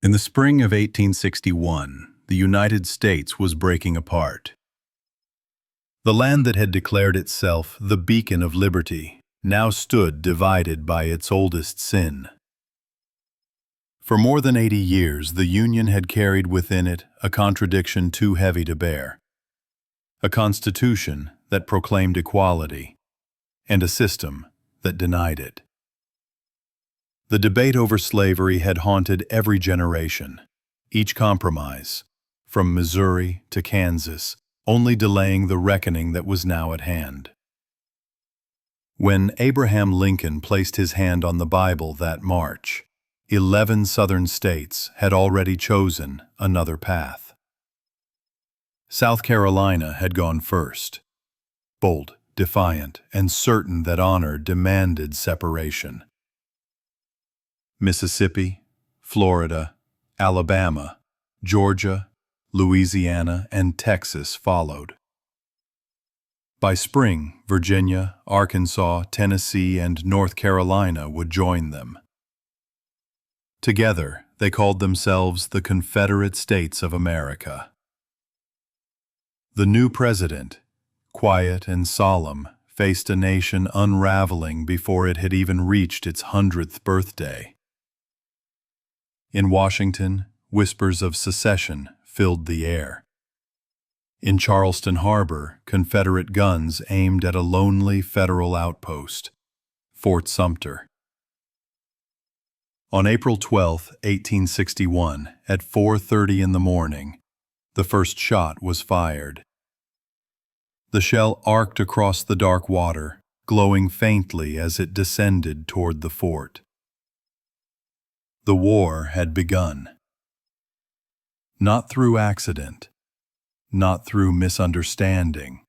In the spring of 1861, the United States was breaking apart. The land that had declared itself the beacon of liberty now stood divided by its oldest sin. For more than 80 years, the Union had carried within it a contradiction too heavy to bear, a constitution that proclaimed equality, and a system that denied it. The debate over slavery had haunted every generation, each compromise, from Missouri to Kansas, only delaying the reckoning that was now at hand. When Abraham Lincoln placed his hand on the Bible that March, 11 Southern states had already chosen another path. South Carolina had gone first, bold, defiant, and certain that honor demanded separation. Mississippi, Florida, Alabama, Georgia, Louisiana, and Texas followed. By spring, Virginia, Arkansas, Tennessee, and North Carolina would join them. Together, they called themselves the Confederate States of America. The new president, quiet and solemn, faced a nation unraveling before it had even reached its 100th birthday. In Washington, whispers of secession filled the air. In Charleston Harbor, Confederate guns aimed at a lonely federal outpost, Fort Sumter. On April 12, 1861, at 4:30 in the morning, the first shot was fired. The shell arced across the dark water, glowing faintly as it descended toward the fort. The war had begun. Not through accident, not through misunderstanding,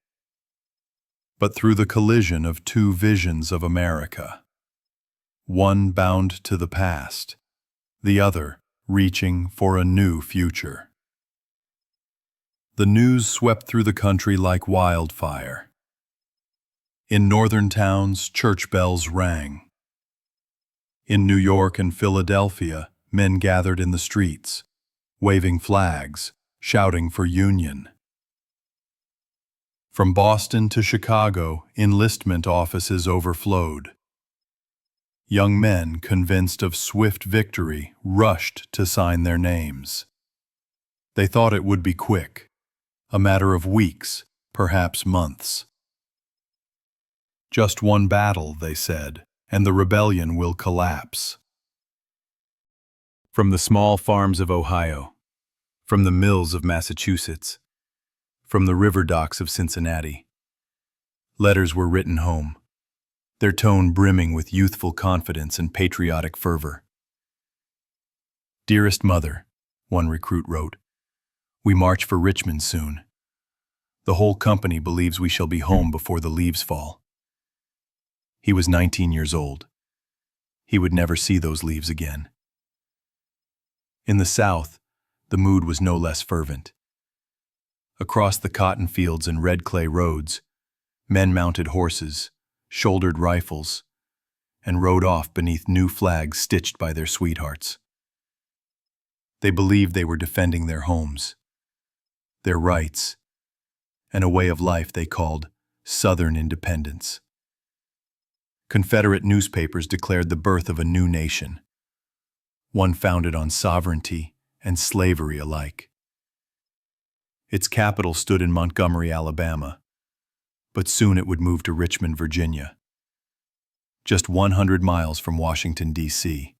but through the collision of two visions of America, one bound to the past, the other reaching for a new future. The news swept through the country like wildfire. In northern towns, church bells rang. In New York and Philadelphia, men gathered in the streets, waving flags, shouting for union. From Boston to Chicago, enlistment offices overflowed. Young men, convinced of swift victory, rushed to sign their names. They thought it would be quick, a matter of weeks, perhaps months. Just one battle, they said, and the rebellion will collapse. From the small farms of Ohio, from the mills of Massachusetts, from the river docks of Cincinnati, letters were written home, their tone brimming with youthful confidence and patriotic fervor. "Dearest Mother," one recruit wrote, "we march for Richmond soon. The whole company believes we shall be home before the leaves fall." He was 19 years old. He would never see those leaves again. In the South, the mood was no less fervent. Across the cotton fields and red clay roads, men mounted horses, shouldered rifles, and rode off beneath new flags stitched by their sweethearts. They believed they were defending their homes, their rights, and a way of life they called Southern independence. Confederate newspapers declared the birth of a new nation, one founded on sovereignty and slavery alike. Its capital stood in Montgomery, Alabama, but soon it would move to Richmond, Virginia, just 100 miles from Washington, D.C.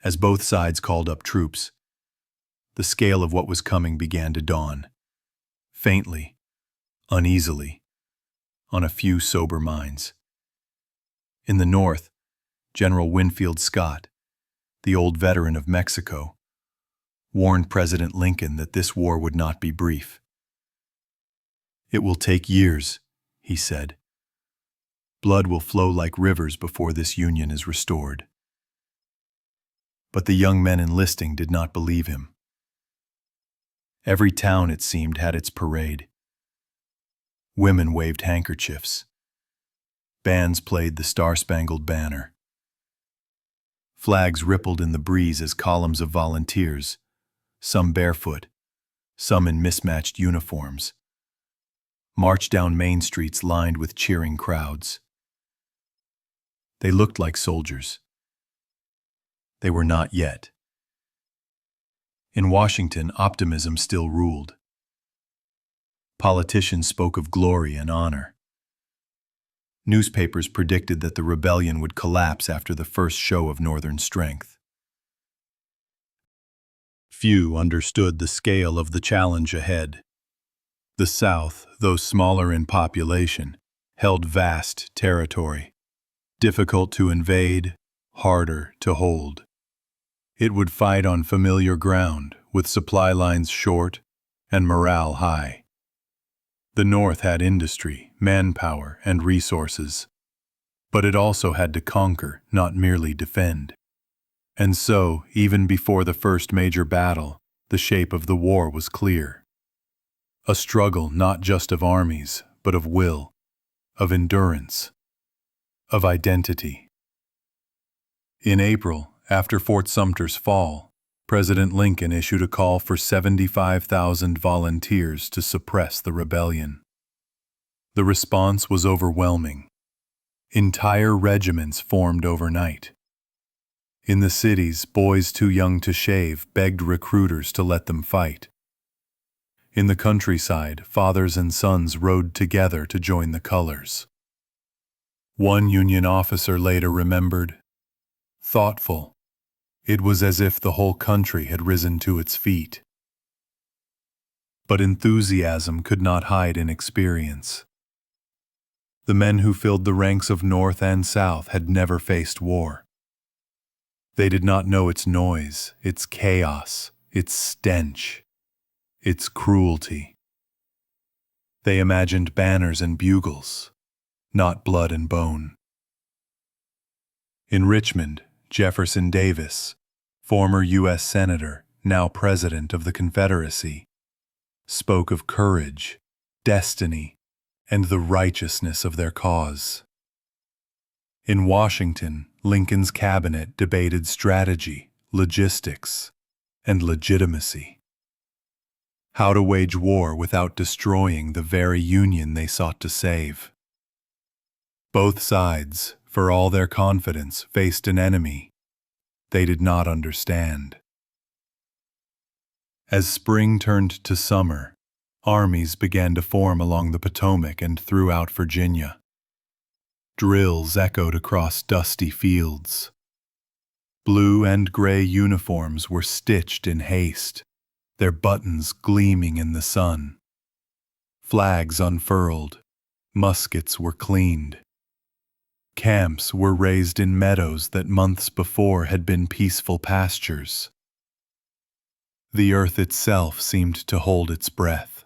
As both sides called up troops, the scale of what was coming began to dawn, faintly, uneasily, on a few sober minds. In the North, General Winfield Scott, the old veteran of Mexico, warned President Lincoln that this war would not be brief. "It will take years," he said. "Blood will flow like rivers before this union is restored." But the young men enlisting did not believe him. Every town, it seemed, had its parade. Women waved handkerchiefs. Bands played the Star-Spangled Banner. Flags rippled in the breeze as columns of volunteers, some barefoot, some in mismatched uniforms, marched down main streets lined with cheering crowds. They looked like soldiers. They were not yet. In Washington, optimism still ruled. Politicians spoke of glory and honor. Newspapers predicted that the rebellion would collapse after the first show of Northern strength. Few understood the scale of the challenge ahead. The South, though smaller in population, held vast territory, difficult to invade, harder to hold. It would fight on familiar ground, with supply lines short and morale high. The North had industry, manpower, and resources, but it also had to conquer, not merely defend. And so, even before the first major battle, the shape of the war was clear. A struggle not just of armies, but of will, of endurance, of identity. In April, after Fort Sumter's fall, President Lincoln issued a call for 75,000 volunteers to suppress the rebellion. The response was overwhelming. Entire regiments formed overnight. In the cities, boys too young to shave begged recruiters to let them fight. In the countryside, fathers and sons rode together to join the colors. One Union officer later remembered, thoughtful, it was as if the whole country had risen to its feet. But enthusiasm could not hide inexperience. The men who filled the ranks of North and South had never faced war. They did not know its noise, its chaos, its stench, its cruelty. They imagined banners and bugles, not blood and bone. In Richmond, Jefferson Davis, former U.S. Senator, now President of the Confederacy, spoke of courage, destiny, and the righteousness of their cause. In Washington, Lincoln's cabinet debated strategy, logistics, and legitimacy. How to wage war without destroying the very Union they sought to save. Both sides, for all their confidence, faced an enemy they did not understand. As spring turned to summer, armies began to form along the Potomac and throughout Virginia. Drills echoed across dusty fields. Blue and gray uniforms were stitched in haste, their buttons gleaming in the sun. Flags unfurled, muskets were cleaned. Camps were raised in meadows that months before had been peaceful pastures. The earth itself seemed to hold its breath.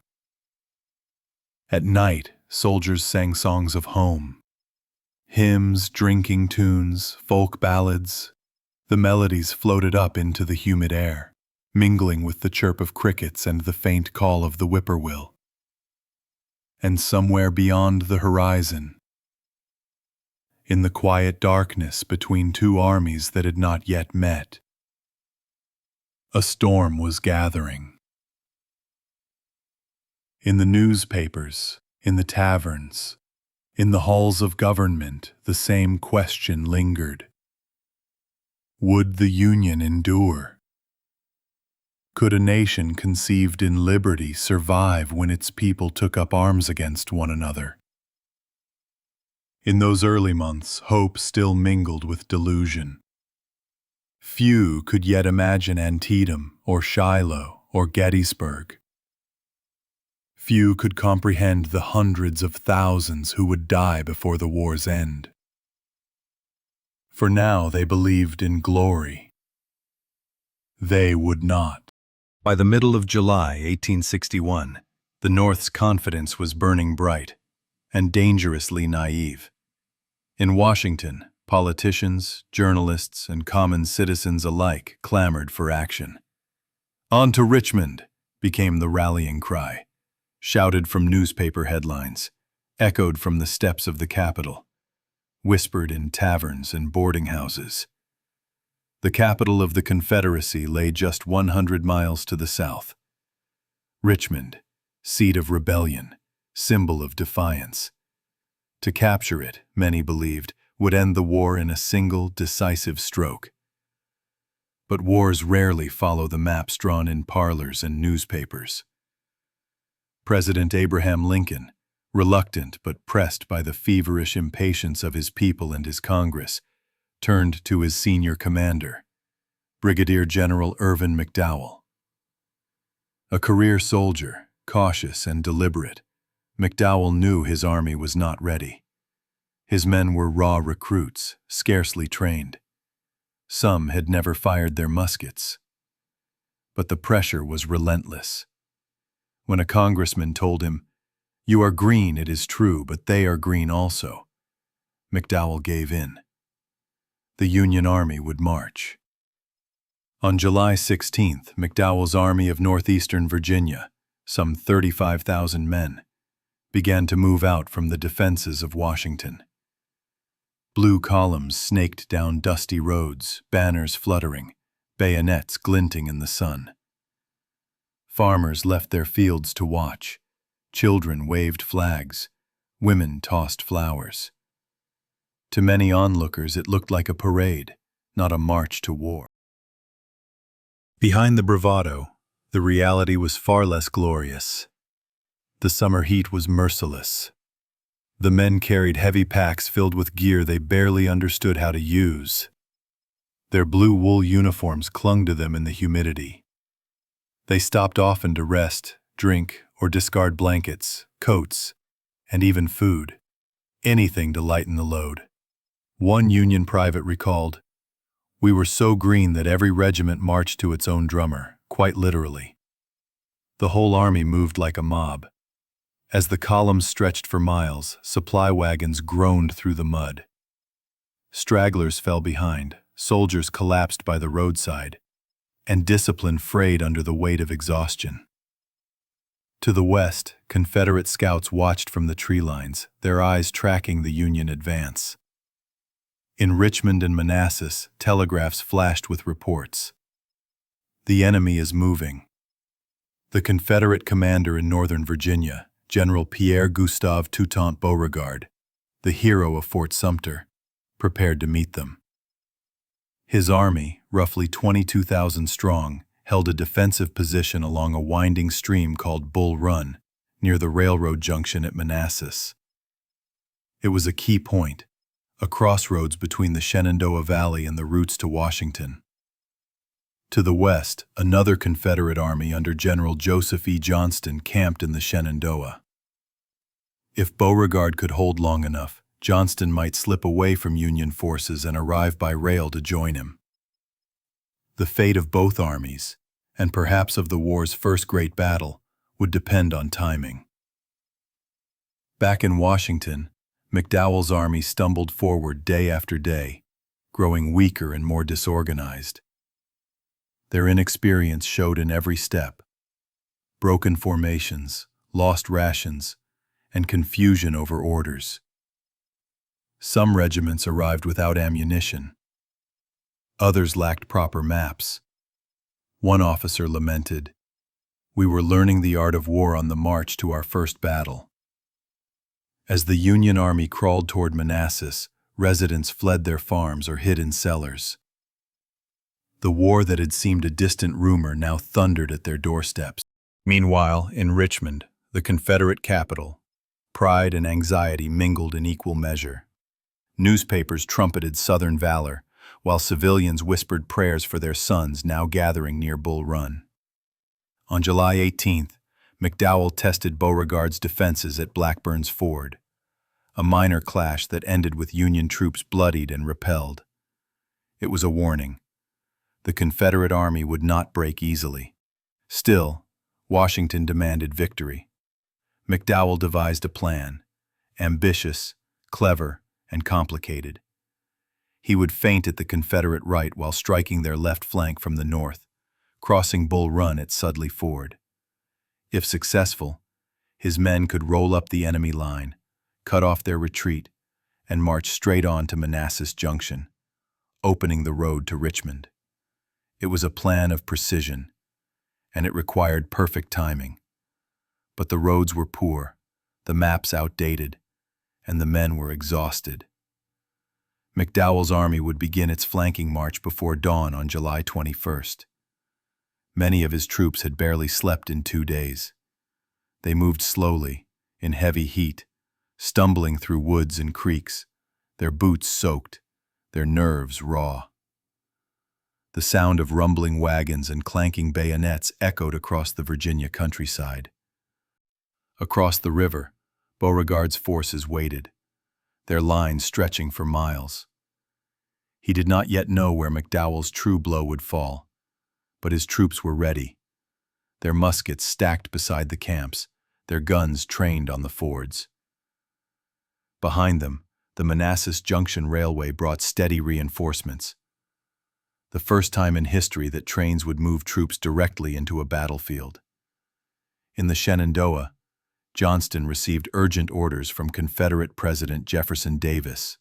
At night, soldiers sang songs of home. Hymns, drinking tunes, folk ballads. The melodies floated up into the humid air, mingling with the chirp of crickets and the faint call of the whippoorwill. And somewhere beyond the horizon, in the quiet darkness between two armies that had not yet met, a storm was gathering. In the newspapers, in the taverns, in the halls of government, the same question lingered. Would the Union endure? Could a nation conceived in liberty survive when its people took up arms against one another? In those early months, hope still mingled with delusion. Few could yet imagine Antietam or Shiloh or Gettysburg. Few could comprehend the hundreds of thousands who would die before the war's end. For now they believed in glory. They would not. By the middle of July 1861, the North's confidence was burning bright and dangerously naive. In Washington, politicians, journalists, and common citizens alike clamored for action. "On to Richmond!" became the rallying cry, shouted from newspaper headlines, echoed from the steps of the Capitol, whispered in taverns and boarding houses. The capital of the Confederacy lay just 100 miles to the south. Richmond, seat of rebellion, symbol of defiance. To capture it, many believed, would end the war in a single, decisive stroke. But wars rarely follow the maps drawn in parlors and newspapers. President Abraham Lincoln, reluctant but pressed by the feverish impatience of his people and his Congress, turned to his senior commander, Brigadier General Irvin McDowell. A career soldier, cautious and deliberate, McDowell knew his army was not ready. His men were raw recruits, scarcely trained. Some had never fired their muskets. But the pressure was relentless. When a congressman told him, "You are green, it is true, but they are green also," McDowell gave in. The Union Army would march. On July 16th, McDowell's Army of Northeastern Virginia, some 35,000 men, began to move out from the defenses of Washington. Blue columns snaked down dusty roads, banners fluttering, bayonets glinting in the sun. Farmers left their fields to watch. Children waved flags. Women tossed flowers. To many onlookers, it looked like a parade, not a march to war. Behind the bravado, the reality was far less glorious. The summer heat was merciless. The men carried heavy packs filled with gear they barely understood how to use. Their blue wool uniforms clung to them in the humidity. They stopped often to rest, drink, or discard blankets, coats, and even food, anything to lighten the load. One Union private recalled, "We were so green that every regiment marched to its own drummer, quite literally." The whole army moved like a mob. As the columns stretched for miles, supply wagons groaned through the mud. Stragglers fell behind, soldiers collapsed by the roadside, and discipline frayed under the weight of exhaustion. To the west, Confederate scouts watched from the tree lines, their eyes tracking the Union advance. In Richmond and Manassas, telegraphs flashed with reports. "The enemy is moving." The Confederate commander in Northern Virginia, General Pierre Gustave Toutant Beauregard, the hero of Fort Sumter, prepared to meet them. His army, roughly 22,000 strong, held a defensive position along a winding stream called Bull Run, near the railroad junction at Manassas. It was a key point, a crossroads between the Shenandoah Valley and the routes to Washington. To the west, another Confederate army under General Joseph E. Johnston camped in the Shenandoah. If Beauregard could hold long enough, Johnston might slip away from Union forces and arrive by rail to join him. The fate of both armies, and perhaps of the war's first great battle, would depend on timing. Back in Washington, McDowell's army stumbled forward day after day, growing weaker and more disorganized. Their inexperience showed in every step. Broken formations, lost rations, and confusion over orders. Some regiments arrived without ammunition. Others lacked proper maps. One officer lamented, "We were learning the art of war on the march to our first battle." As the Union Army crawled toward Manassas, residents fled their farms or hid in cellars. The war that had seemed a distant rumor now thundered at their doorsteps. Meanwhile, in Richmond, the Confederate capital, pride and anxiety mingled in equal measure. Newspapers trumpeted Southern valor, while civilians whispered prayers for their sons now gathering near Bull Run. On July 18th, McDowell tested Beauregard's defenses at Blackburn's Ford, a minor clash that ended with Union troops bloodied and repelled. It was a warning. The Confederate army would not break easily. Still, Washington demanded victory. McDowell devised a plan, ambitious, clever, and complicated. He would feint at the Confederate right while striking their left flank from the north, crossing Bull Run at Sudley Ford. If successful, his men could roll up the enemy line, cut off their retreat, and march straight on to Manassas Junction, opening the road to Richmond. It was a plan of precision, and it required perfect timing. But the roads were poor, the maps outdated, and the men were exhausted. McDowell's army would begin its flanking march before dawn on July 21st. Many of his troops had barely slept in 2 days. They moved slowly, in heavy heat, stumbling through woods and creeks, their boots soaked, their nerves raw. The sound of rumbling wagons and clanking bayonets echoed across the Virginia countryside. Across the river, Beauregard's forces waited, their lines stretching for miles. He did not yet know where McDowell's true blow would fall, but his troops were ready, their muskets stacked beside the camps, their guns trained on the fords. Behind them, the Manassas Junction Railway brought steady reinforcements. The first time in history that trains would move troops directly into a battlefield. In the Shenandoah, Johnston received urgent orders from Confederate President Jefferson Davis.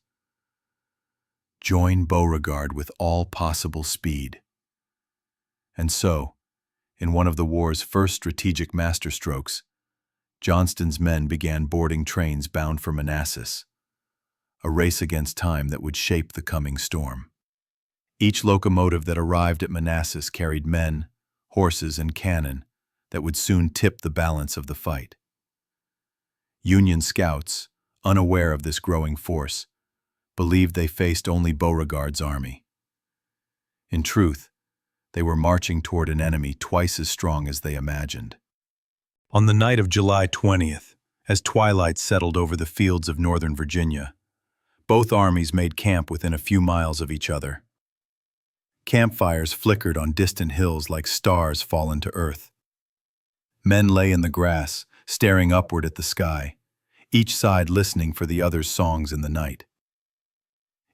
Join Beauregard with all possible speed. And so, in one of the war's first strategic masterstrokes, Johnston's men began boarding trains bound for Manassas, a race against time that would shape the coming storm. Each locomotive that arrived at Manassas carried men, horses, and cannon that would soon tip the balance of the fight. Union scouts, unaware of this growing force, believed they faced only Beauregard's army. In truth, they were marching toward an enemy twice as strong as they imagined. On the night of July 20th, as twilight settled over the fields of northern Virginia, both armies made camp within a few miles of each other. Campfires flickered on distant hills like stars fallen to earth. Men lay in the grass, staring upward at the sky, each side listening for the other's songs in the night.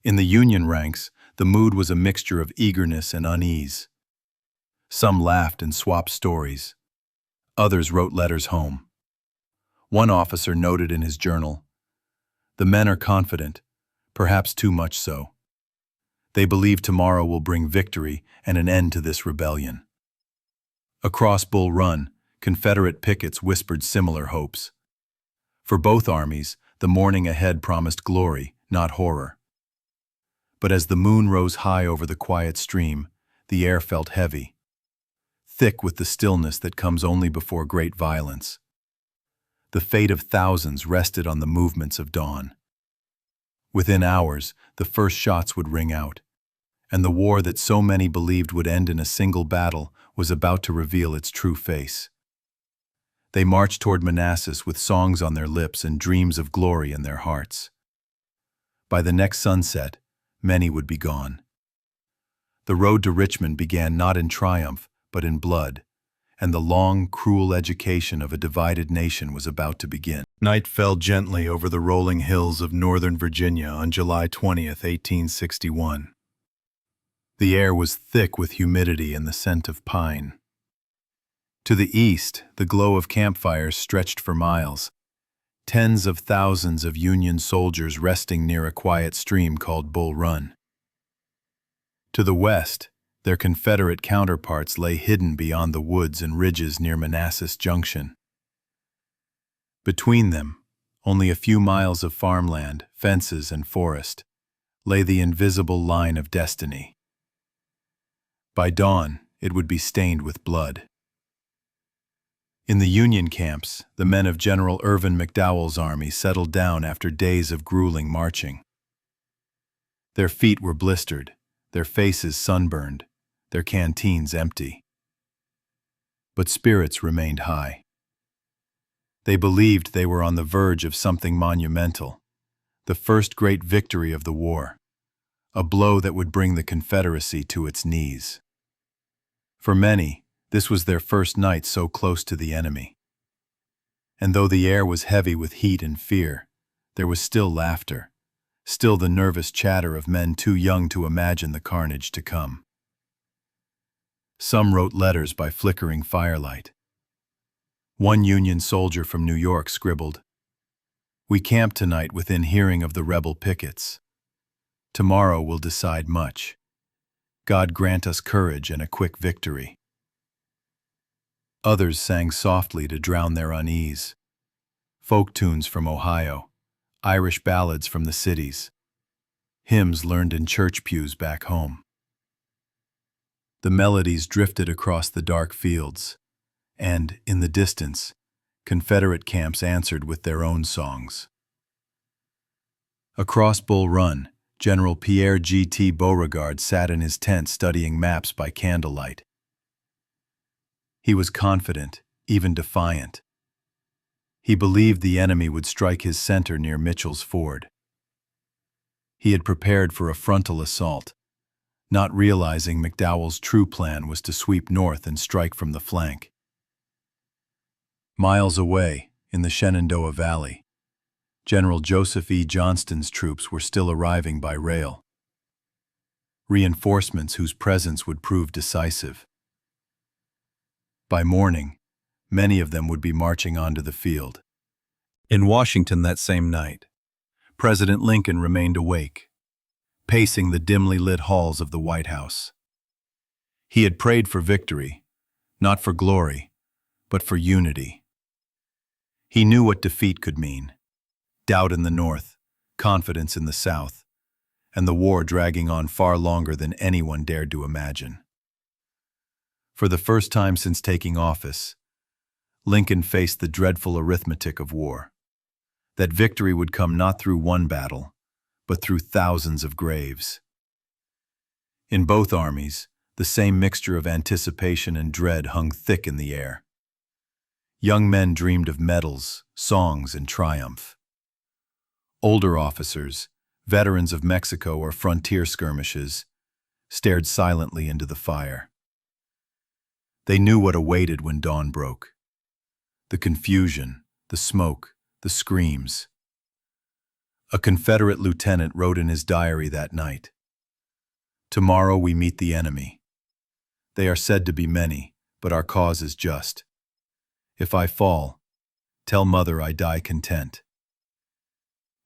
In the Union ranks, the mood was a mixture of eagerness and unease. Some laughed and swapped stories. Others wrote letters home. One officer noted in his journal, "The men are confident, perhaps too much so. They believe tomorrow will bring victory and an end to this rebellion." Across Bull Run, Confederate pickets whispered similar hopes. For both armies, the morning ahead promised glory, not horror. But as the moon rose high over the quiet stream, the air felt heavy, thick with the stillness that comes only before great violence. The fate of thousands rested on the movements of dawn. Within hours, the first shots would ring out, and the war that so many believed would end in a single battle was about to reveal its true face. They marched toward Manassas with songs on their lips and dreams of glory in their hearts. By the next sunset, many would be gone. The road to Richmond began not in triumph, but in blood, and the long, cruel education of a divided nation was about to begin. Night fell gently over the rolling hills of northern Virginia on July 20th, 1861. The air was thick with humidity and the scent of pine. To the east, the glow of campfires stretched for miles, tens of thousands of Union soldiers resting near a quiet stream called Bull Run. To the west, their Confederate counterparts lay hidden beyond the woods and ridges near Manassas Junction. Between them, only a few miles of farmland, fences, and forest, lay the invisible line of destiny. By dawn, it would be stained with blood. In the Union camps, the men of General Irvin McDowell's army settled down after days of grueling marching. Their feet were blistered, their faces sunburned, their canteens empty. But spirits remained high. They believed they were on the verge of something monumental, the first great victory of the war, a blow that would bring the Confederacy to its knees. For many, this was their first night so close to the enemy. And though the air was heavy with heat and fear, there was still laughter, still the nervous chatter of men too young to imagine the carnage to come. Some wrote letters by flickering firelight. One Union soldier from New York scribbled, "We camped tonight within hearing of the rebel pickets. Tomorrow will decide much." God grant us courage and a quick victory. Others sang softly to drown their unease. Folk tunes from Ohio, Irish ballads from the cities, hymns learned in church pews back home. The melodies drifted across the dark fields, and, in the distance, Confederate camps answered with their own songs. Across Bull Run, General Pierre G.T. Beauregard sat in his tent studying maps by candlelight. He was confident, even defiant. He believed the enemy would strike his center near Mitchell's Ford. He had prepared for a frontal assault, not realizing McDowell's true plan was to sweep north and strike from the flank. Miles away, in the Shenandoah Valley, General Joseph E. Johnston's troops were still arriving by rail. Reinforcements whose presence would prove decisive. By morning, many of them would be marching onto the field. In Washington that same night, President Lincoln remained awake, pacing the dimly lit halls of the White House. He had prayed for victory, not for glory, but for unity. He knew what defeat could mean: doubt in the North, confidence in the South, and the war dragging on far longer than anyone dared to imagine. For the first time since taking office, Lincoln faced the dreadful arithmetic of war: that victory would come not through one battle, but through thousands of graves. In both armies, the same mixture of anticipation and dread hung thick in the air. Young men dreamed of medals, songs, and triumph. Older officers, veterans of Mexico or frontier skirmishes, stared silently into the fire. They knew what awaited when dawn broke: the confusion, the smoke, the screams. A Confederate lieutenant wrote in his diary that night, "Tomorrow we meet the enemy. They are said to be many, but our cause is just. If I fall, tell mother I die content."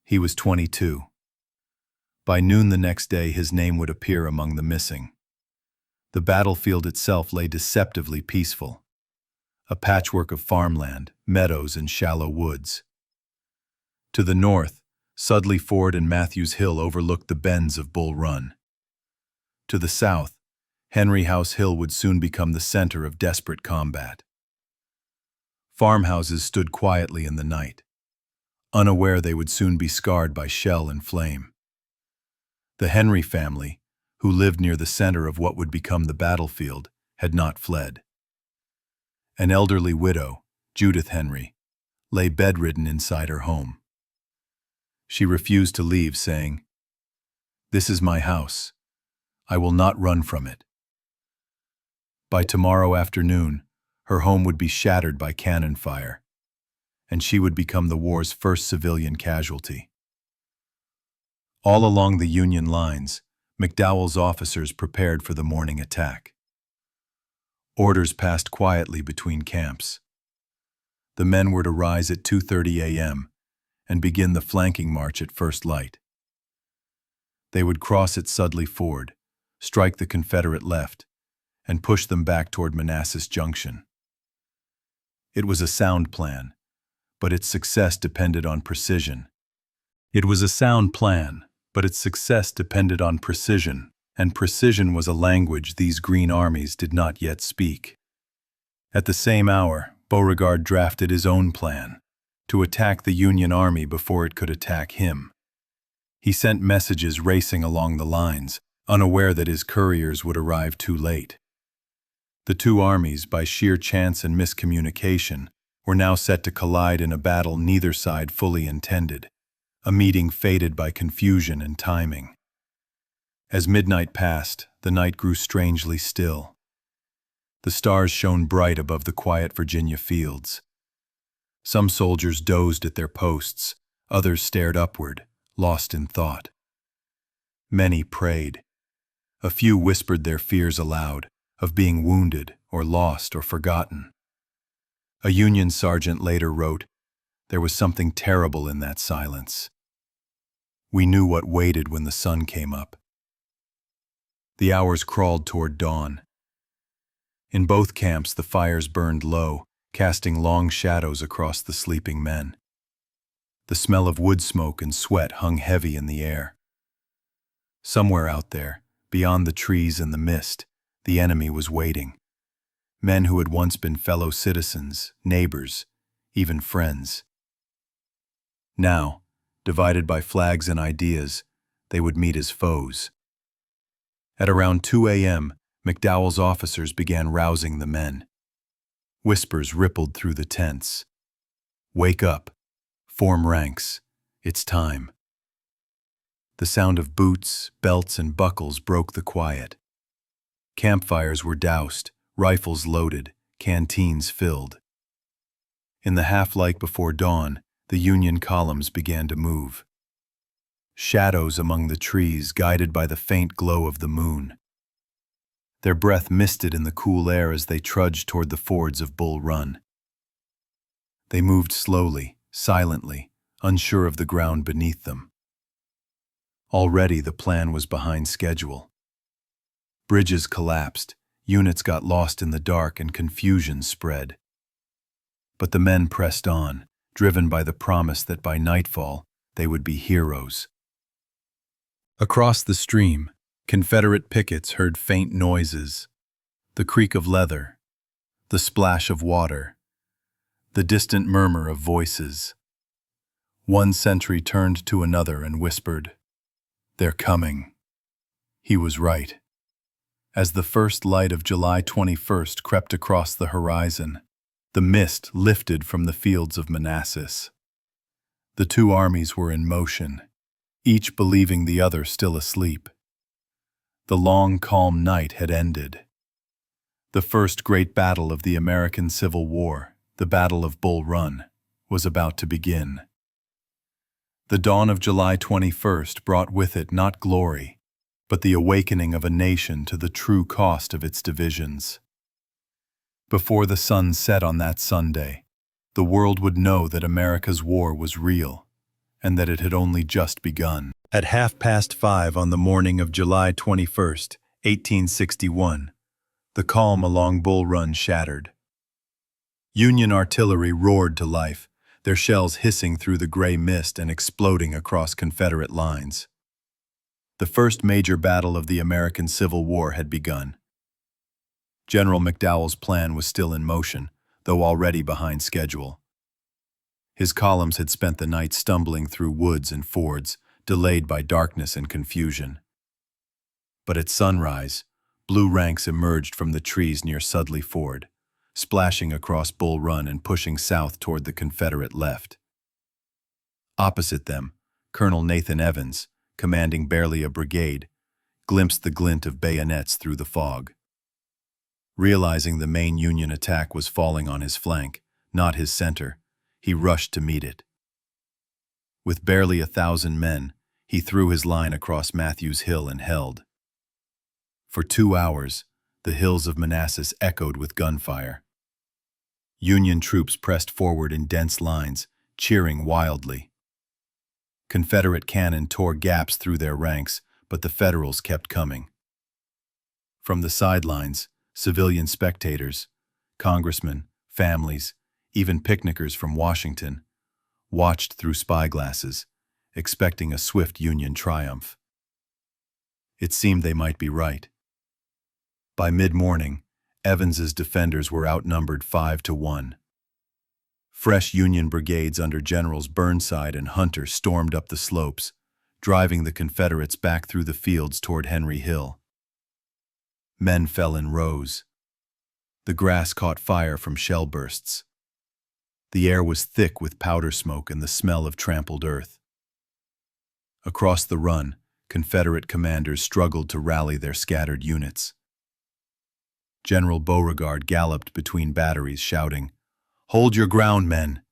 He was 22. By noon the next day, his name would appear among the missing. The battlefield itself lay deceptively peaceful, a patchwork of farmland, meadows, and shallow woods. To the north, Sudley Ford and Matthews Hill overlooked the bends of Bull Run. To the south, Henry House Hill would soon become the center of desperate combat. Farmhouses stood quietly in the night, unaware they would soon be scarred by shell and flame. The Henry family, who lived near the center of what would become the battlefield, had not fled. An elderly widow, Judith Henry, lay bedridden inside her home. She refused to leave, saying, "This is my house. I will not run from it." By tomorrow afternoon, her home would be shattered by cannon fire, and she would become the war's first civilian casualty. All along the Union lines, McDowell's officers prepared for the morning attack. Orders passed quietly between camps. The men were to rise at 2:30 a.m. and begin the flanking march at first light. They would cross at Sudley Ford, strike the Confederate left, and push them back toward Manassas Junction. It was a sound plan, but its success depended on precision. It was a sound plan, but its success depended on precision, and precision was a language these green armies did not yet speak. At the same hour, Beauregard drafted his own plan: to attack the Union Army before it could attack him. He sent messages racing along the lines, unaware that his couriers would arrive too late. The two armies, by sheer chance and miscommunication, were now set to collide in a battle neither side fully intended, a meeting fated by confusion and timing. As midnight passed, the night grew strangely still. The stars shone bright above the quiet Virginia fields. Some soldiers dozed at their posts, others stared upward, lost in thought. Many prayed. A few whispered their fears aloud, of being wounded or lost or forgotten. A Union sergeant later wrote, "There was something terrible in that silence. We knew what waited when the sun came up." The hours crawled toward dawn. In both camps, the fires burned low, casting long shadows across the sleeping men. The smell of wood smoke and sweat hung heavy in the air. Somewhere out there, beyond the trees and the mist, the enemy was waiting. Men who had once been fellow citizens, neighbors, even friends. Now, divided by flags and ideas, they would meet as foes. At around 2 a.m., McDowell's officers began rousing the men. Whispers rippled through the tents. "Wake up. Form ranks. It's time." The sound of boots, belts, and buckles broke the quiet. Campfires were doused, rifles loaded, canteens filled. In the half-light before dawn, the Union columns began to move. Shadows among the trees guided by the faint glow of the moon. Their breath misted in the cool air as they trudged toward the fords of Bull Run. They moved slowly, silently, unsure of the ground beneath them. Already the plan was behind schedule. Bridges collapsed, units got lost in the dark, and confusion spread. But the men pressed on, driven by the promise that by nightfall they would be heroes. Across the stream, Confederate pickets heard faint noises, the creak of leather, the splash of water, the distant murmur of voices. One sentry turned to another and whispered, "They're coming." He was right. As the first light of July 21st crept across the horizon, the mist lifted from the fields of Manassas. The two armies were in motion, each believing the other still asleep. The long, calm night had ended. The first great battle of the American Civil War, the Battle of Bull Run, was about to begin. The dawn of July 21st brought with it not glory, but the awakening of a nation to the true cost of its divisions. Before the sun set on that Sunday, the world would know that America's war was real, and that it had only just begun. At 5:30 on the morning of July 21st, 1861, the calm along Bull Run shattered. Union artillery roared to life, their shells hissing through the gray mist and exploding across Confederate lines. The first major battle of the American Civil War had begun. General McDowell's plan was still in motion, though already behind schedule. His columns had spent the night stumbling through woods and fords, delayed by darkness and confusion. But at sunrise, blue ranks emerged from the trees near Sudley Ford, splashing across Bull Run and pushing south toward the Confederate left. Opposite them, Colonel Nathan Evans, commanding barely a brigade, glimpsed the glint of bayonets through the fog. Realizing the main Union attack was falling on his flank, not his center, he rushed to meet it. With barely 1,000 men, he threw his line across Matthews Hill and held. For 2 hours, the hills of Manassas echoed with gunfire. Union troops pressed forward in dense lines, cheering wildly. Confederate cannon tore gaps through their ranks, but the Federals kept coming. From the sidelines, civilian spectators, congressmen, families, even picnickers from Washington, watched through spyglasses, expecting a swift Union triumph. It seemed they might be right. By mid-morning, Evans's defenders were outnumbered 5-1. Fresh Union brigades under Generals Burnside and Hunter stormed up the slopes, driving the Confederates back through the fields toward Henry Hill. Men fell in rows. The grass caught fire from shell bursts. The air was thick with powder smoke and the smell of trampled earth. Across the run, Confederate commanders struggled to rally their scattered units. General Beauregard galloped between batteries, shouting, "Hold your ground, men!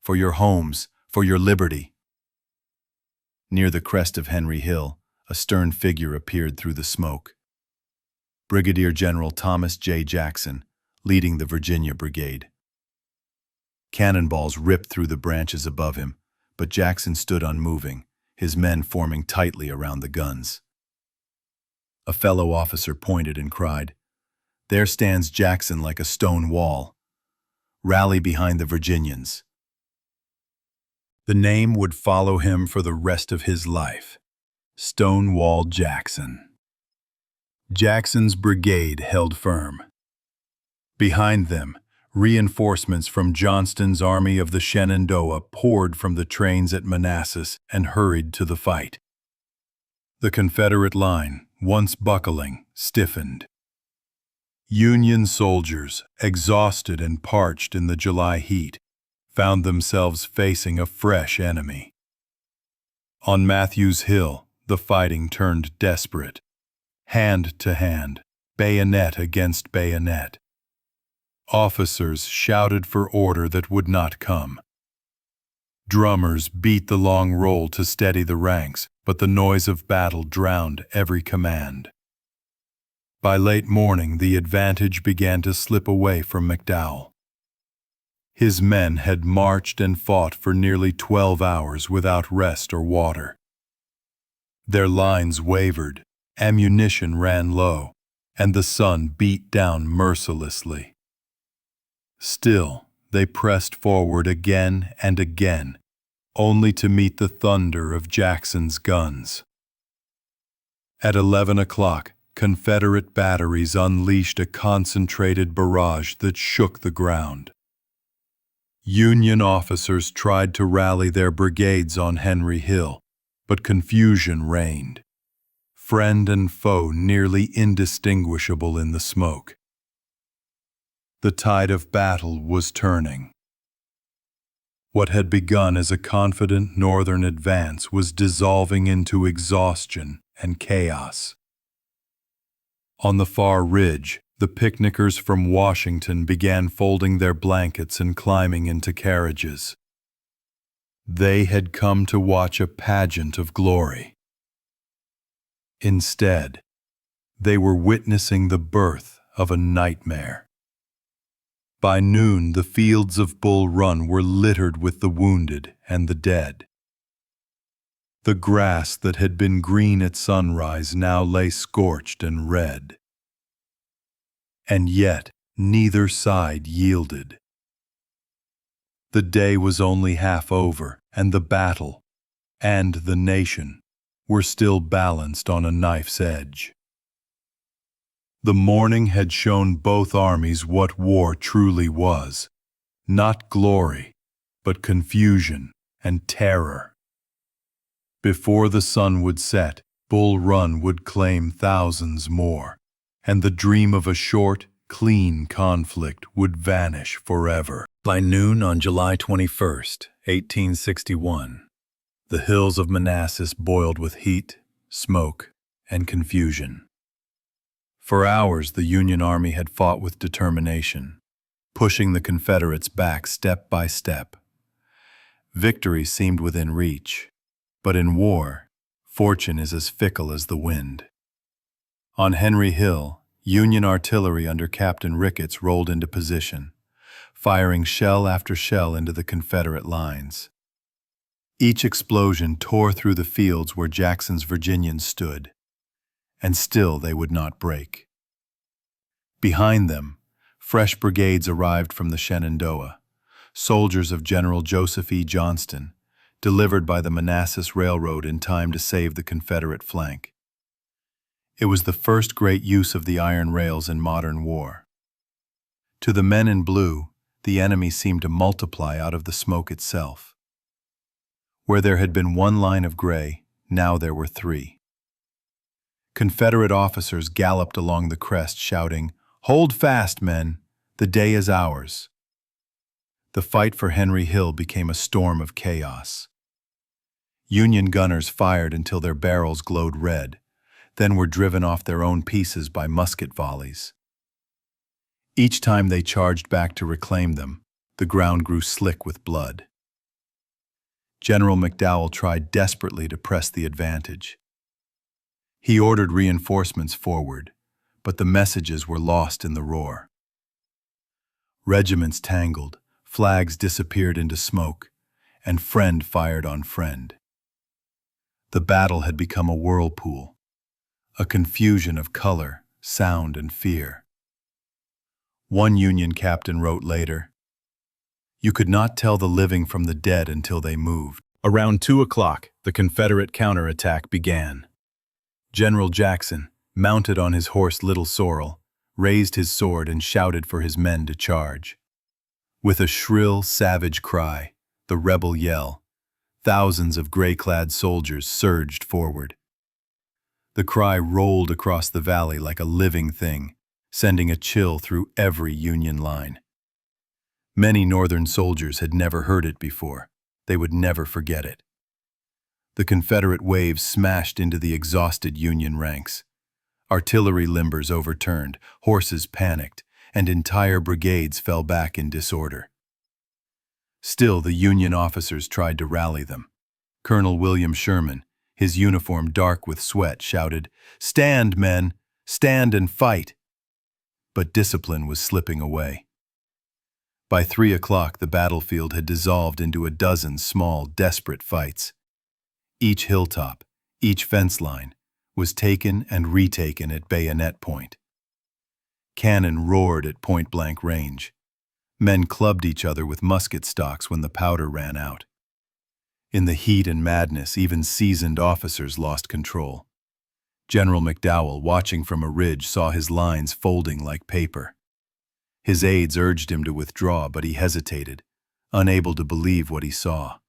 For your homes, for your liberty!" Near the crest of Henry Hill, a stern figure appeared through the smoke. Brigadier General Thomas J. Jackson, leading the Virginia Brigade. Cannonballs ripped through the branches above him, but Jackson stood unmoving, his men forming tightly around the guns. A fellow officer pointed and cried, "There stands Jackson like a stone wall. Rally behind the Virginians." The name would follow him for the rest of his life. Stonewall Jackson. Jackson's brigade held firm. Behind them, reinforcements from Johnston's Army of the Shenandoah poured from the trains at Manassas and hurried to the fight. The Confederate line, once buckling, stiffened. Union soldiers, exhausted and parched in the July heat, found themselves facing a fresh enemy. On Matthews Hill, the fighting turned desperate. Hand to hand, bayonet against bayonet. Officers shouted for order that would not come. Drummers beat the long roll to steady the ranks, but the noise of battle drowned every command. By late morning, the advantage began to slip away from McDowell. His men had marched and fought for nearly 12 hours without rest or water. Their lines wavered, ammunition ran low, and the sun beat down mercilessly. Still, they pressed forward again and again, only to meet the thunder of Jackson's guns. At 11 o'clock, Confederate batteries unleashed a concentrated barrage that shook the ground. Union officers tried to rally their brigades on Henry Hill, but confusion reigned. Friend and foe nearly indistinguishable in the smoke. The tide of battle was turning. What had begun as a confident northern advance was dissolving into exhaustion and chaos. On the far ridge, the picnickers from Washington began folding their blankets and climbing into carriages. They had come to watch a pageant of glory. Instead, they were witnessing the birth of a nightmare. By noon, the fields of Bull Run were littered with the wounded and the dead. The grass that had been green at sunrise now lay scorched and red. And yet, neither side yielded. The day was only half over, and the battle, and the nation, were still balanced on a knife's edge. The morning had shown both armies what war truly was, not glory, but confusion and terror. Before the sun would set, Bull Run would claim thousands more, and the dream of a short, clean conflict would vanish forever. By noon on July 21st, 1861, the hills of Manassas boiled with heat, smoke, and confusion. For hours, the Union Army had fought with determination, pushing the Confederates back step by step. Victory seemed within reach, but in war, fortune is as fickle as the wind. On Henry Hill, Union artillery under Captain Ricketts rolled into position, firing shell after shell into the Confederate lines. Each explosion tore through the fields where Jackson's Virginians stood, and still they would not break. Behind them, fresh brigades arrived from the Shenandoah, soldiers of General Joseph E. Johnston, delivered by the Manassas Railroad in time to save the Confederate flank. It was the first great use of the iron rails in modern war. To the men in blue, the enemy seemed to multiply out of the smoke itself. Where there had been one line of gray, now there were three. Confederate officers galloped along the crest shouting, "Hold fast, men! The day is ours!" The fight for Henry Hill became a storm of chaos. Union gunners fired until their barrels glowed red, then were driven off their own pieces by musket volleys. Each time they charged back to reclaim them, the ground grew slick with blood. General McDowell tried desperately to press the advantage. He ordered reinforcements forward, but the messages were lost in the roar. Regiments tangled, flags disappeared into smoke, and friend fired on friend. The battle had become a whirlpool, a confusion of color, sound, and fear. One Union captain wrote later, "You could not tell the living from the dead until they moved." Around 2 o'clock, the Confederate counterattack began. General Jackson, mounted on his horse Little Sorrel, raised his sword and shouted for his men to charge. With a shrill, savage cry, the rebel yell, thousands of gray-clad soldiers surged forward. The cry rolled across the valley like a living thing, sending a chill through every Union line. Many Northern soldiers had never heard it before. They would never forget it. The Confederate waves smashed into the exhausted Union ranks. Artillery limbers overturned, horses panicked, and entire brigades fell back in disorder. Still, the Union officers tried to rally them. Colonel William Sherman, his uniform dark with sweat, shouted, "Stand, men! Stand and fight!" But discipline was slipping away. By 3 o'clock, the battlefield had dissolved into a dozen small, desperate fights. Each hilltop, each fence line, was taken and retaken at bayonet point. Cannon roared at point-blank range. Men clubbed each other with musket stocks when the powder ran out. In the heat and madness, even seasoned officers lost control. General McDowell, watching from a ridge, saw his lines folding like paper. His aides urged him to withdraw, but he hesitated, unable to believe what he saw.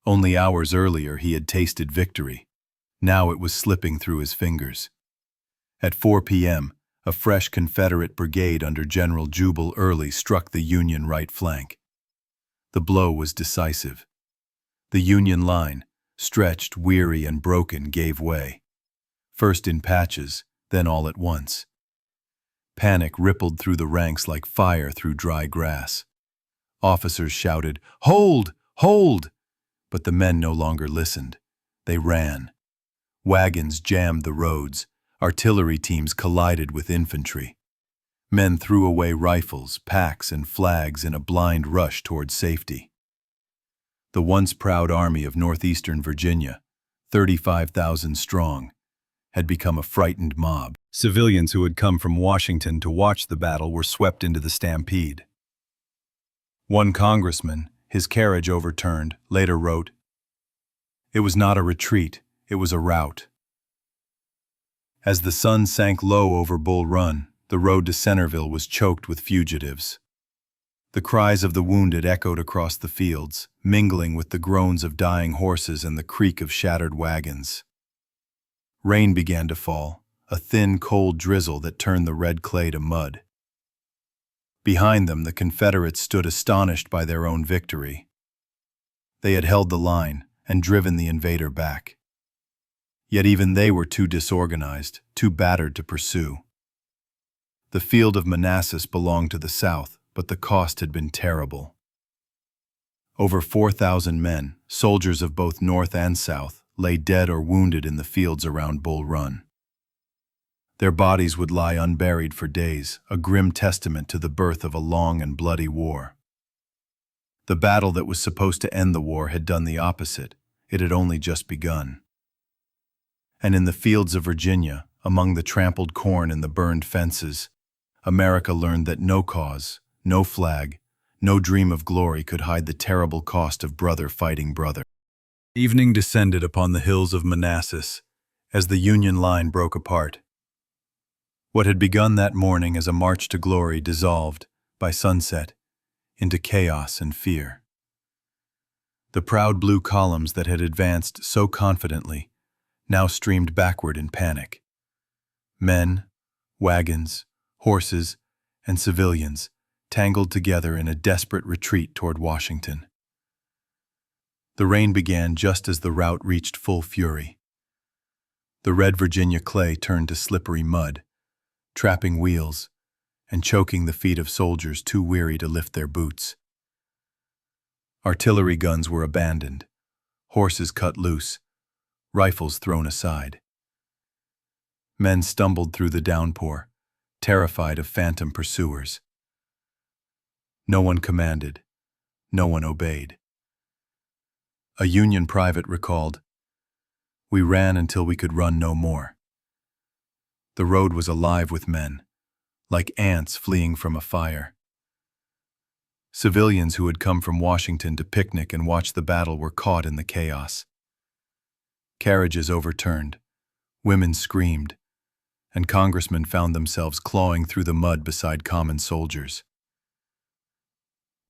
Only hours earlier he had tasted victory. Now it was slipping through his fingers. At 4 p.m., a fresh Confederate brigade under General Jubal Early struck the Union right flank. The blow was decisive. The Union line, stretched, weary, and broken, gave way. First in patches, then all at once. Panic rippled through the ranks like fire through dry grass. Officers shouted, "Hold! Hold!" But the men no longer listened. They ran. Wagons jammed the roads. Artillery teams collided with infantry. Men threw away rifles, packs, and flags in a blind rush toward safety. The once proud Army of Northeastern Virginia, 35,000 strong, had become a frightened mob. Civilians who had come from Washington to watch the battle were swept into the stampede. One congressman, his carriage overturned, later wrote, "It was not a retreat, it was a rout." As the sun sank low over Bull Run, the road to Centerville was choked with fugitives. The cries of the wounded echoed across the fields, mingling with the groans of dying horses and the creak of shattered wagons. Rain began to fall, a thin, cold drizzle that turned the red clay to mud. Behind them, the Confederates stood astonished by their own victory. They had held the line and driven the invader back. Yet even they were too disorganized, too battered to pursue. The field of Manassas belonged to the South, but the cost had been terrible. Over 4,000 men, soldiers of both North and South, lay dead or wounded in the fields around Bull Run. Their bodies would lie unburied for days, a grim testament to the birth of a long and bloody war. The battle that was supposed to end the war had done the opposite. It had only just begun. And in the fields of Virginia, among the trampled corn and the burned fences, America learned that no cause, no flag, no dream of glory could hide the terrible cost of brother fighting brother. Evening descended upon the hills of Manassas as the Union line broke apart. What had begun that morning as a march to glory dissolved, by sunset, into chaos and fear. The proud blue columns that had advanced so confidently now streamed backward in panic. Men, wagons, horses, and civilians tangled together in a desperate retreat toward Washington. The rain began just as the rout reached full fury. The red Virginia clay turned to slippery mud, trapping wheels and choking the feet of soldiers too weary to lift their boots. Artillery guns were abandoned, horses cut loose, rifles thrown aside. Men stumbled through the downpour, terrified of phantom pursuers. No one commanded, no one obeyed. A Union private recalled, "We ran until we could run no more. The road was alive with men, like ants fleeing from a fire. Civilians who had come from Washington to picnic and watch the battle were caught in the chaos. Carriages overturned, women screamed, and congressmen found themselves clawing through the mud beside common soldiers.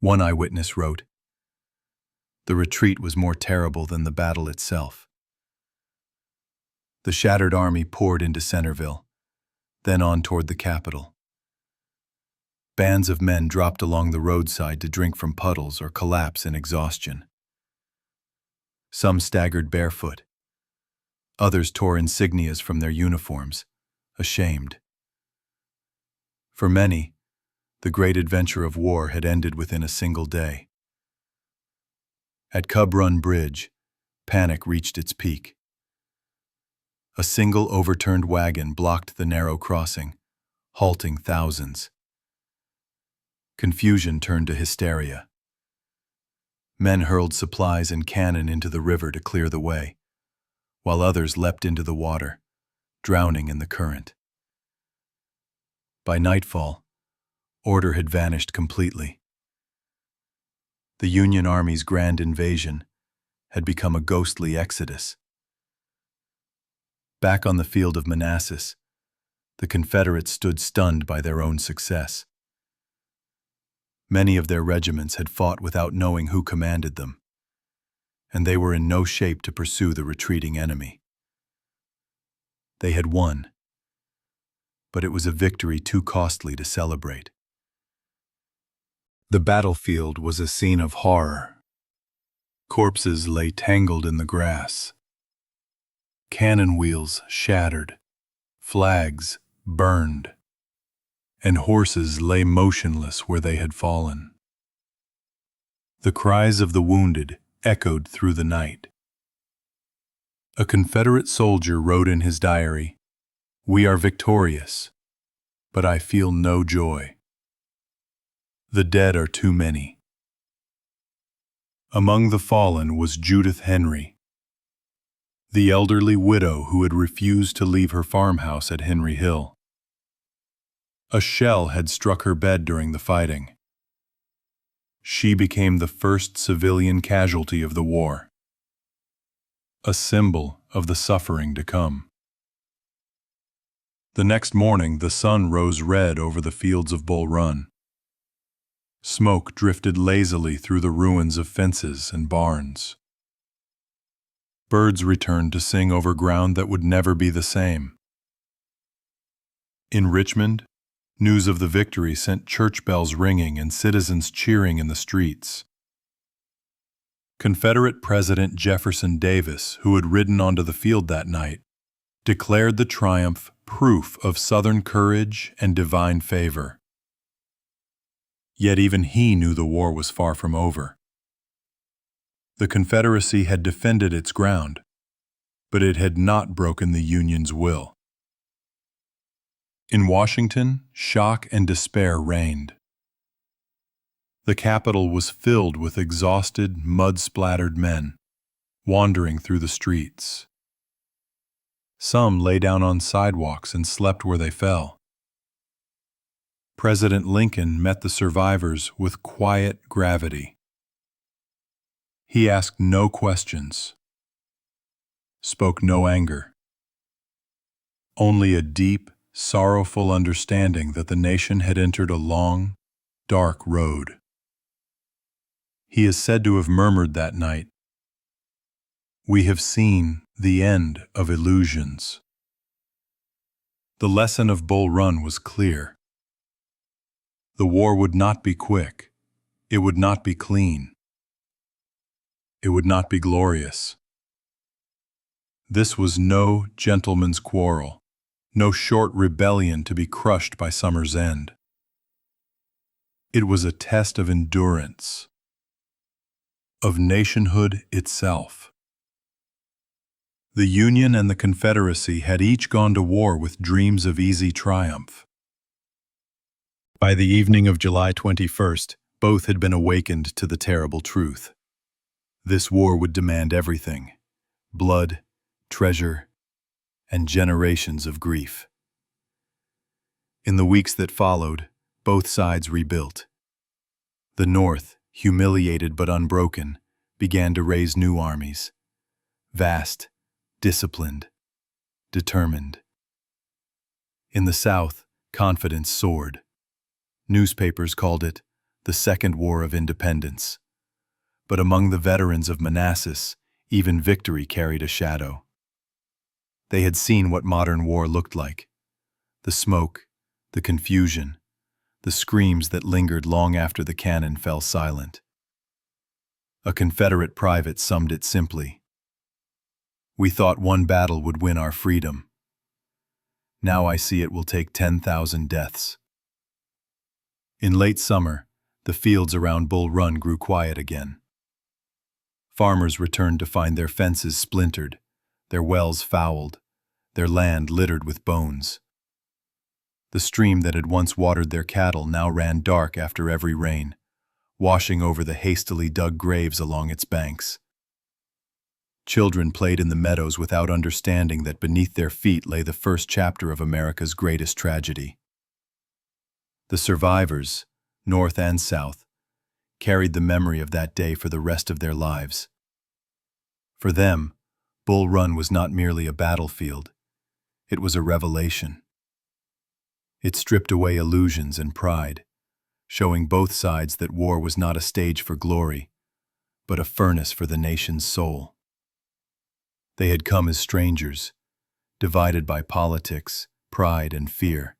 One eyewitness wrote, "The retreat was more terrible than the battle itself." The shattered army poured into Centerville, then on toward the Capitol. Bands of men dropped along the roadside to drink from puddles or collapse in exhaustion. Some staggered barefoot. Others tore insignias from their uniforms, ashamed. For many, the great adventure of war had ended within a single day. At Cub Run Bridge, panic reached its peak. A single overturned wagon blocked the narrow crossing, halting thousands. Confusion turned to hysteria. Men hurled supplies and cannon into the river to clear the way, while others leapt into the water, drowning in the current. By nightfall, order had vanished completely. The Union Army's grand invasion had become a ghostly exodus. Back on the field of Manassas, the Confederates stood stunned by their own success. Many of their regiments had fought without knowing who commanded them, and they were in no shape to pursue the retreating enemy. They had won, but it was a victory too costly to celebrate. The battlefield was a scene of horror. Corpses lay tangled in the grass. Cannon wheels shattered, flags burned, and horses lay motionless where they had fallen. The cries of the wounded echoed through the night. A Confederate soldier wrote in his diary, "We are victorious, but I feel no joy. The dead are too many." Among the fallen was Judith Henry, the elderly widow who had refused to leave her farmhouse at Henry Hill. A shell had struck her bed during the fighting. She became the first civilian casualty of the war, a symbol of the suffering to come. The next morning, the sun rose red over the fields of Bull Run. Smoke drifted lazily through the ruins of fences and barns. Birds returned to sing over ground that would never be the same. In Richmond, news of the victory sent church bells ringing and citizens cheering in the streets. Confederate President Jefferson Davis, who had ridden onto the field that night, declared the triumph proof of Southern courage and divine favor. Yet even he knew the war was far from over. The Confederacy had defended its ground, but it had not broken the Union's will. In Washington, shock and despair reigned. The Capitol was filled with exhausted, mud-splattered men, wandering through the streets. Some lay down on sidewalks and slept where they fell. President Lincoln met the survivors with quiet gravity. He asked no questions, spoke no anger, only a deep, sorrowful understanding that the nation had entered a long, dark road. He is said to have murmured that night, "We have seen the end of illusions." The lesson of Bull Run was clear. The war would not be quick. It would not be clean. It would not be glorious. This was no gentleman's quarrel, no short rebellion to be crushed by summer's end. It was a test of endurance, of nationhood itself. The Union and the Confederacy had each gone to war with dreams of easy triumph. By the evening of July 21st, both had been awakened to the terrible truth. This war would demand everything: blood, treasure, and generations of grief. In the weeks that followed, both sides rebuilt. The North, humiliated but unbroken, began to raise new armies. Vast, disciplined, determined. In the South, confidence soared. Newspapers called it the Second War of Independence. But among the veterans of Manassas, even victory carried a shadow. They had seen what modern war looked like. The smoke, the confusion, the screams that lingered long after the cannon fell silent. A Confederate private summed it simply. "We thought one battle would win our freedom. Now I see it will take 10,000 deaths." In late summer, the fields around Bull Run grew quiet again. Farmers returned to find their fences splintered, their wells fouled, their land littered with bones. The stream that had once watered their cattle now ran dark after every rain, washing over the hastily dug graves along its banks. Children played in the meadows without understanding that beneath their feet lay the first chapter of America's greatest tragedy. The survivors, North and South, carried the memory of that day for the rest of their lives. For them, Bull Run was not merely a battlefield, it was a revelation. It stripped away illusions and pride, showing both sides that war was not a stage for glory, but a furnace for the nation's soul. They had come as strangers, divided by politics, pride, and fear.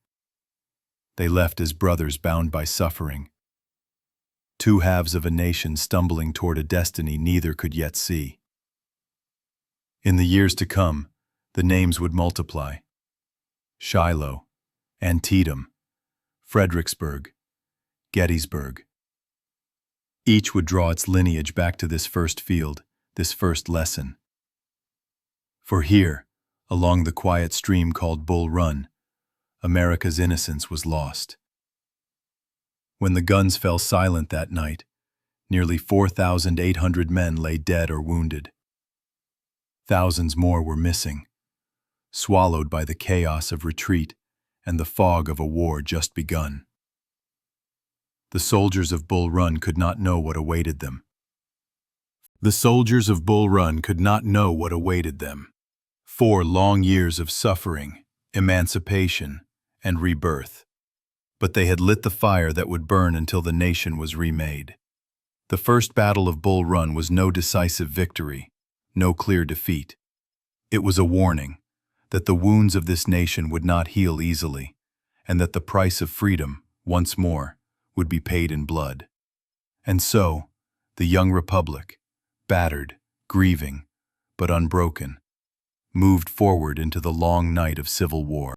They left as brothers bound by suffering, two halves of a nation stumbling toward a destiny neither could yet see. In the years to come, the names would multiply. Shiloh, Antietam, Fredericksburg, Gettysburg. Each would draw its lineage back to this first field, this first lesson. For here, along the quiet stream called Bull Run, America's innocence was lost. When the guns fell silent that night, nearly 4,800 men lay dead or wounded. Thousands more were missing, swallowed by the chaos of retreat and the fog of a war just begun. The soldiers of Bull Run could not know what awaited them. The soldiers of Bull Run could not know what awaited them. 4 long years of suffering, emancipation, and rebirth. But they had lit the fire that would burn until the nation was remade. The First Battle of Bull Run was no decisive victory, no clear defeat. It was a warning that the wounds of this nation would not heal easily, and that the price of freedom, once more, would be paid in blood. And so, the young republic, battered, grieving, but unbroken, moved forward into the long night of civil war.